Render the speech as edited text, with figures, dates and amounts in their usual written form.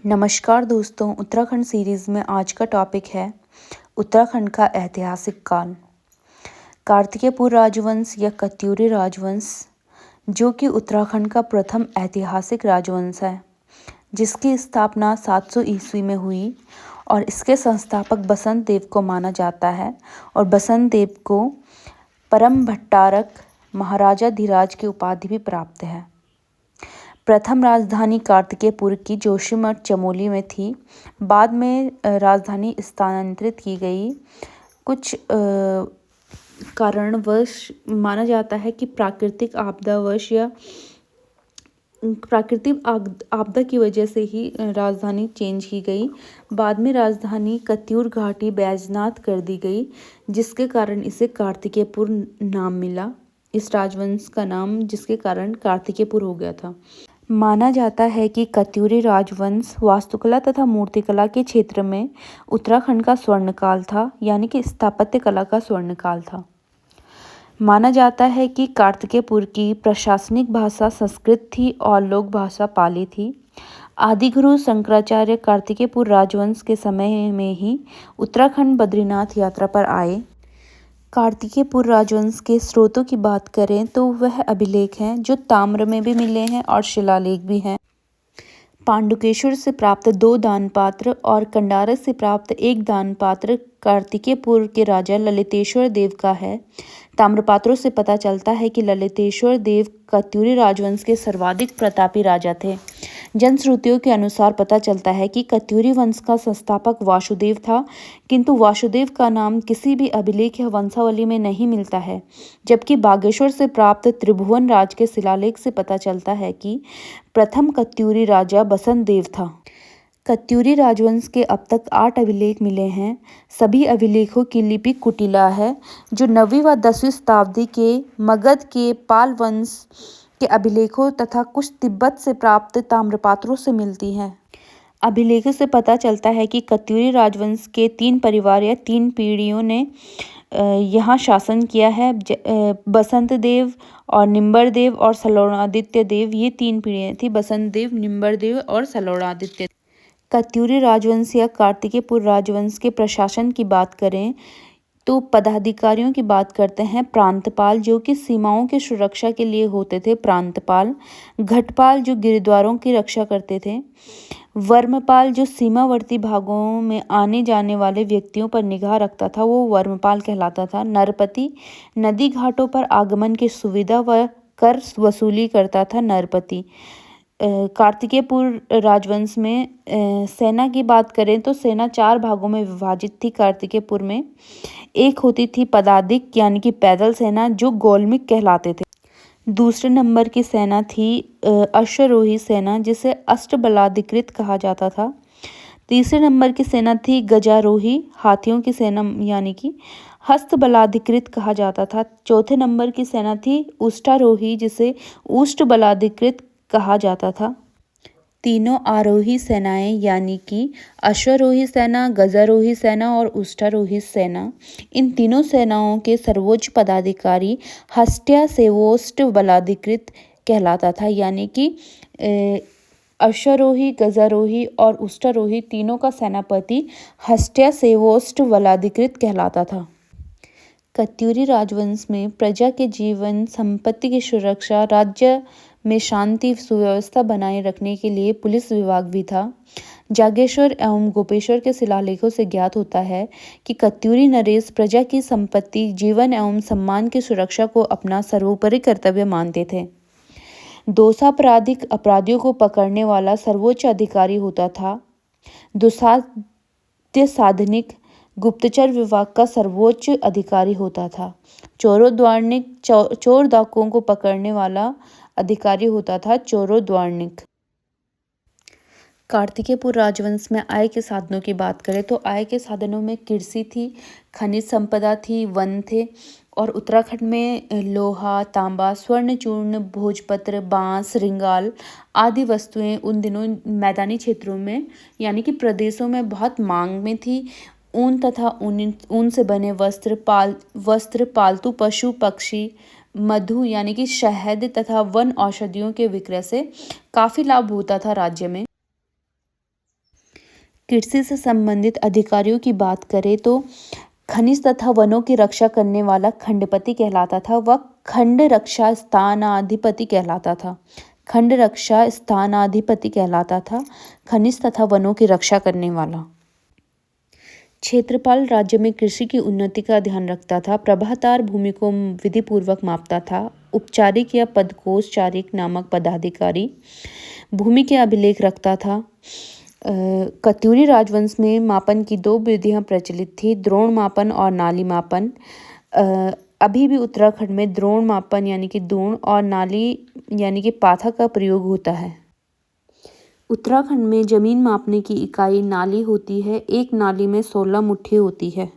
नमस्कार दोस्तों, उत्तराखंड सीरीज़ में आज का टॉपिक है उत्तराखंड का ऐतिहासिक काल। कार्तिकेयपुर राजवंश या कत्यूरी राजवंश, जो कि उत्तराखंड का प्रथम ऐतिहासिक राजवंश है, जिसकी स्थापना 700 ईस्वी में हुई और इसके संस्थापक बसंत देव को माना जाता है और बसंत देव को परम भट्टारक महाराजाधिराज की उपाधि भी प्राप्त है। प्रथम राजधानी कार्तिकेयपुर की जोशीमठ चमोली में थी। बाद में राजधानी स्थानांतरित की गई। कुछ कारणवश माना जाता है कि प्राकृतिक आपदावश या प्राकृतिक आपदा की वजह से ही राजधानी चेंज की गई। बाद में राजधानी कत्यूर घाटी बैजनाथ कर दी गई, जिसके कारण इसे कार्तिकेयपुर नाम मिला। इस राजवंश का नाम जिसके कारण कार्तिकेयपुर हो गया था। माना जाता है कि कत्यूरी राजवंश वास्तुकला तथा मूर्तिकला के क्षेत्र में उत्तराखंड का स्वर्णकाल था, यानी कि स्थापत्य कला का स्वर्णकाल था। माना जाता है कि कार्तिकेयपुर की प्रशासनिक भाषा संस्कृत थी और लोक भाषा पाली थी। आदिगुरु शंकराचार्य कार्तिकेयपुर राजवंश के समय में ही उत्तराखंड बद्रीनाथ यात्रा पर आए। कार्तिकेयपुर राजवंश के स्रोतों की बात करें तो वह अभिलेख हैं जो ताम्र में भी मिले हैं और शिलालेख भी हैं। पांडुकेश्वर से प्राप्त 2 दानपात्र और कंडारस से प्राप्त 1 दानपात्र कार्तिकेयपुर के राजा ललितेश्वर देव का है। ताम्रपात्रों से पता चलता है कि ललितेश्वर देव कत्यूरी राजवंश के सर्वाधिक प्रतापी राजा थे। जनश्रुतियों के अनुसार पता चलता है कि कत्यूरी वंश का संस्थापक वासुदेव था, किंतु वासुदेव का नाम किसी भी अभिलेख या वंशावली में नहीं मिलता है। जबकि बागेश्वर से प्राप्त त्रिभुवन राज के शिलालेख से पता चलता है कि प्रथम कत्यूरी राजा बसंत देव था। कत्यूरी राजवंश के अब तक 8 अभिलेख मिले हैं। सभी अभिलेखों की लिपि कुटिला है, जो 9वीं व 10वीं शताब्दी के मगध के पाल वंश के अभिलेखों तथा कुछ तिब्बत से प्राप्त ताम्रपात्रों से मिलती है। अभिलेखों से पता चलता है कि कत्यूरी राजवंश के 3 परिवार या 3 पीढ़ियों ने यहाँ शासन किया है। बसंत देव और निम्बर देव और सलौणादित्य देव, ये 3 पीढ़ियाँ थी। बसंत देव, निम्बर देव और सलौणादित्य। कत्यूरी राजवंश या कार्तिकेयपुर राजवंश के प्रशासन की बात करें तो पदाधिकारियों की बात करते हैं। प्रांतपाल, जो कि सीमाओं की सुरक्षा के लिए होते थे, प्रांतपाल। घटपाल, जो गिरद्वारों की रक्षा करते थे। वर्मपाल, जो सीमावर्ती भागों में आने जाने वाले व्यक्तियों पर निगाह रखता था, वो वर्मपाल कहलाता था। नरपति, नदी घाटों पर आगमन की सुविधा व कर वसूली करता था, नरपति। कार्तिकेयपुर राजवंश में सेना की बात करें तो सेना 4 भागों में विभाजित थी। कार्तिकेयपुर में एक होती थी पदातिक, यानी कि पैदल सेना, जो गोलमिक कहलाते थे। दूसरे नंबर की सेना थी अश्वरोही सेना, जिसे अष्टबलाधिकृत कहा जाता था। तीसरे नंबर की सेना थी गजारोही, हाथियों की सेना, यानी कि हस्तबलाधिकृत कहा जाता था। चौथे नंबर की सेना थी उष्टारोही, जिसे उष्टबलाधिकृत कहा जाता था। तीनों आरोही सेनाएं, यानी कि अश्वरोही सेना, गजारोही सेना और उष्टारोही सेना, इन तीनों सेनाओं के सर्वोच्च पदाधिकारी हस्त्यासेवोष्ट बलाधिकृत कहलाता था, यानी कि अश्वरोही, गजारोही और उष्टारोही तीनों का सेनापति हस्त्यासेवोष्ट बलाधिकृत कहलाता था। कत्यूरी राजवंश में प्रजा के जीवन संपत्ति की सुरक्षा, राज्य में शांति सुव्यवस्था बनाए रखने के लिए पुलिस विभाग भी था। जागेश्वर एवं गोपेश्वर के शिलालेखों से ज्ञात होता है कि कत्यूरी नरेश प्रजा की संपत्ति, जीवन एवं सम्मान की सुरक्षा को अपना सर्वोपरि कर्तव्य मानते थे। दोषापराधिक अपराधियों को पकड़ने वाला सर्वोच्च अधिकारी होता था। दुस्साध्य साधनिक गुप्तचर विभाग का सर्वोच्च अधिकारी होता था। चोरोद्वारनिक, चोर डाकुओं को पकड़ने वाला अधिकारी होता था चोरोद्वारनिक। कार्तिकेयपुर राजवंश में आय के साधनों की बात करें तो आय के साधनों में कृषि थी, खनिज संपदा थी, वन थे और उत्तराखंड में लोहा, तांबा, स्वर्ण चूर्ण, भोजपत्र, बांस, रिंगाल आदि वस्तुएं उन दिनों मैदानी क्षेत्रों में, यानी कि प्रदेशों में बहुत मांग में थी। ऊन तथा ऊन से बने वस्त्र, पालतू पशु पक्षी, मधु यानी कि शहद तथा वन औषधियों के विक्रय से काफी लाभ होता था राज्य में। कृषि से संबंधित अधिकारियों की बात करें तो खनिज तथा वनों की रक्षा करने वाला खंडपति कहलाता था। वह खंड रक्षा स्थानाधिपति कहलाता था। खंड रक्षा स्थानाधिपति कहलाता था, खनिज तथा वनों की रक्षा करने वाला। क्षेत्रपाल राज्य में कृषि की उन्नति का ध्यान रखता था। प्रभातार भूमि को विधिपूर्वक मापता था। उपचारिक या पदकोशचारिक नामक पदाधिकारी भूमि के अभिलेख रखता था। कत्यूरी राजवंश में मापन की 2 विधियां प्रचलित थी, द्रोण मापन और नाली मापन। अभी भी उत्तराखंड में द्रोण मापन यानी कि द्रोण और नाली यानी कि पाथा का प्रयोग होता है। उत्तराखंड में जमीन मापने की इकाई नाली होती है। एक नाली में 16 मुट्ठी होती है।